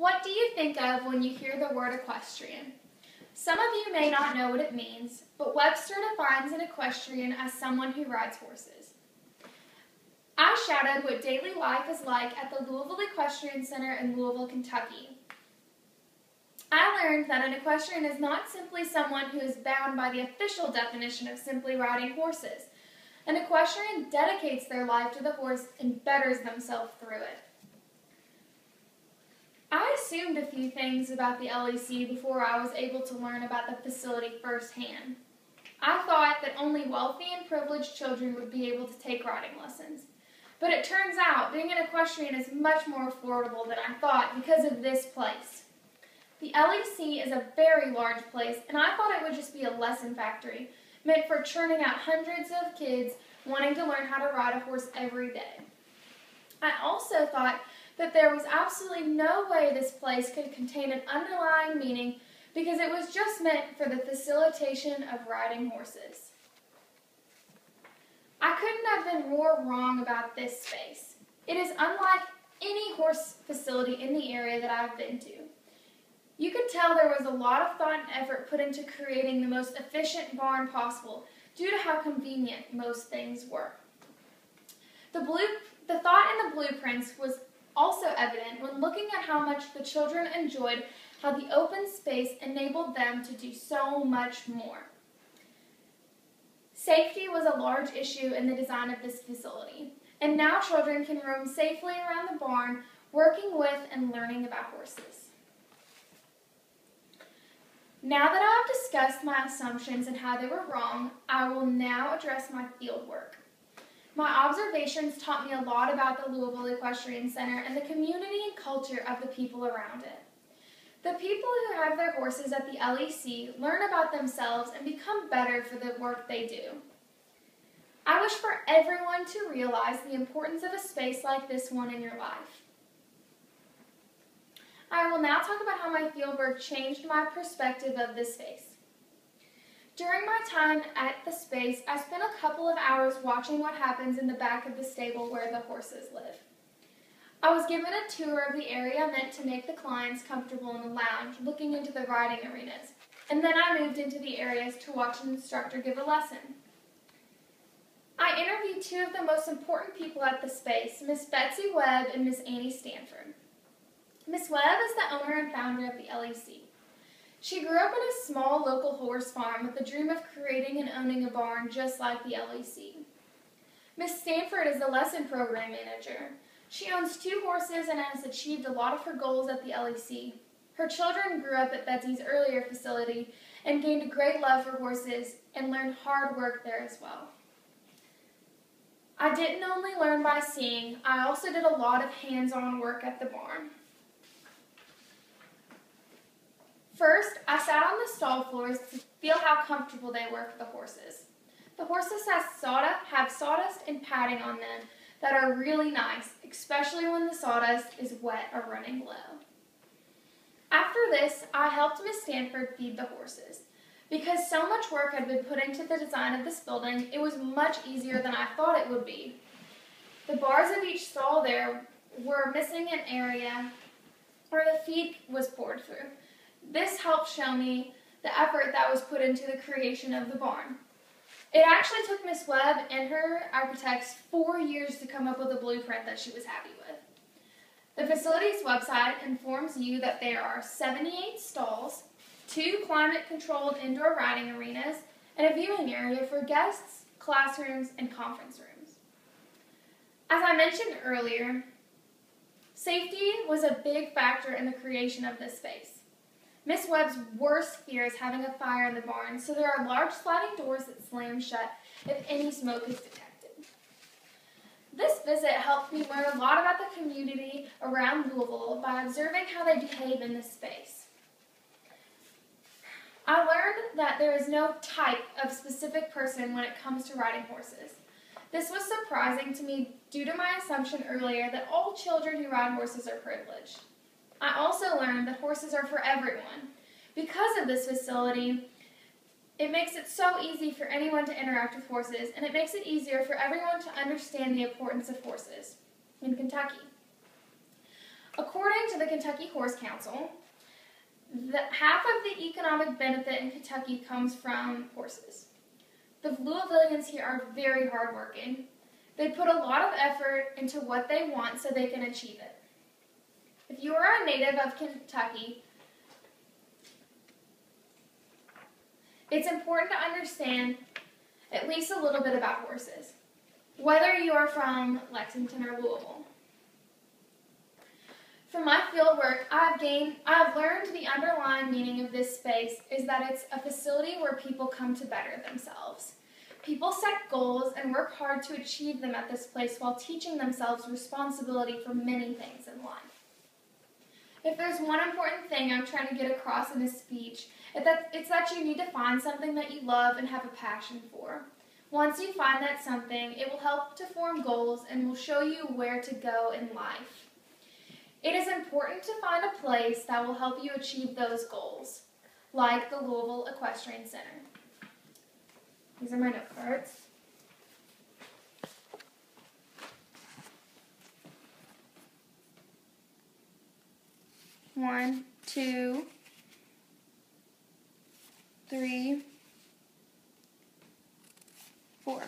What do you think of when you hear the word equestrian? Some of you may not know what it means, but Webster defines an equestrian as someone who rides horses. I shadowed what daily life is like at the Louisville Equestrian Center in Louisville, Kentucky. I learned that an equestrian is not simply someone who is bound by the official definition of simply riding horses. An equestrian dedicates their life to the horse and betters themselves through it. I assumed a few things about the LEC before I was able to learn about the facility firsthand. I thought that only wealthy and privileged children would be able to take riding lessons. But it turns out being an equestrian is much more affordable than I thought because of this place. The LEC is a very large place, and I thought it would just be a lesson factory, meant for churning out hundreds of kids wanting to learn how to ride a horse every day. I also thought that there was absolutely no way this place could contain an underlying meaning because it was just meant for the facilitation of riding horses. I couldn't have been more wrong about this space. It is unlike any horse facility in the area that I've been to. You could tell there was a lot of thought and effort put into creating the most efficient barn possible due to how convenient most things were. The thought in the blueprints was also evident when looking at how much the children enjoyed how the open space enabled them to do so much more. Safety was a large issue in the design of this facility, and now children can roam safely around the barn, working with and learning about horses. Now that I have discussed my assumptions and how they were wrong, I will now address my field work. My observations taught me a lot about the Louisville Equestrian Center and the community and culture of the people around it. The people who have their horses at the LEC learn about themselves and become better for the work they do. I wish for everyone to realize the importance of a space like this one in your life. I will now talk about how my fieldwork changed my perspective of this space. During my time at the space, I spent a couple of hours watching what happens in the back of the stable where the horses live. I was given a tour of the area meant to make the clients comfortable in the lounge, looking into the riding arenas, and then I moved into the areas to watch an instructor give a lesson. I interviewed two of the most important people at the space, Miss Betsy Webb and Miss Annie Stanford. Miss Webb is the owner and founder of the LEC. She grew up in a small local horse farm with the dream of creating and owning a barn just like the LEC. Miss Stanford is the lesson program manager. She owns 2 horses and has achieved a lot of her goals at the LEC. Her children grew up at Betsy's earlier facility and gained a great love for horses and learned hard work there as well. I didn't only learn by seeing, I also did a lot of hands-on work at the barn. First, I sat on the stall floors to feel how comfortable they were for the horses. The horses have sawdust and padding on them that are really nice, especially when the sawdust is wet or running low. After this, I helped Miss Stanford feed the horses. Because so much work had been put into the design of this building, it was much easier than I thought it would be. The bars of each stall there were missing an area where the feed was poured through. This helped show me the effort that was put into the creation of the barn. It actually took Miss Webb and her architects 4 years to come up with a blueprint that she was happy with. The facility's website informs you that there are 78 stalls, 2 climate-controlled indoor riding arenas, and a viewing area for guests, classrooms, and conference rooms. As I mentioned earlier, safety was a big factor in the creation of this space. Miss Webb's worst fear is having a fire in the barn, so there are large sliding doors that slam shut if any smoke is detected. This visit helped me learn a lot about the community around Louisville by observing how they behave in this space. I learned that there is no type of specific person when it comes to riding horses. This was surprising to me due to my assumption earlier that all children who ride horses are privileged. I also learned that horses are for everyone. Because of this facility, it makes it so easy for anyone to interact with horses, and it makes it easier for everyone to understand the importance of horses in Kentucky. According to the Kentucky Horse Council, half of the economic benefit in Kentucky comes from horses. The Louisvillians here are very hardworking. They put a lot of effort into what they want so they can achieve it. If you are a native of Kentucky, it's important to understand at least a little bit about horses, whether you are from Lexington or Louisville. From my field work, I have learned the underlying meaning of this space is that it's a facility where people come to better themselves. People set goals and work hard to achieve them at this place while teaching themselves responsibility for many things in life. If there's one important thing I'm trying to get across in this speech, it's that you need to find something that you love and have a passion for. Once you find that something, it will help to form goals and will show you where to go in life. It is important to find a place that will help you achieve those goals, like the Louisville Equestrian Center. These are my note cards. One, two, three, four.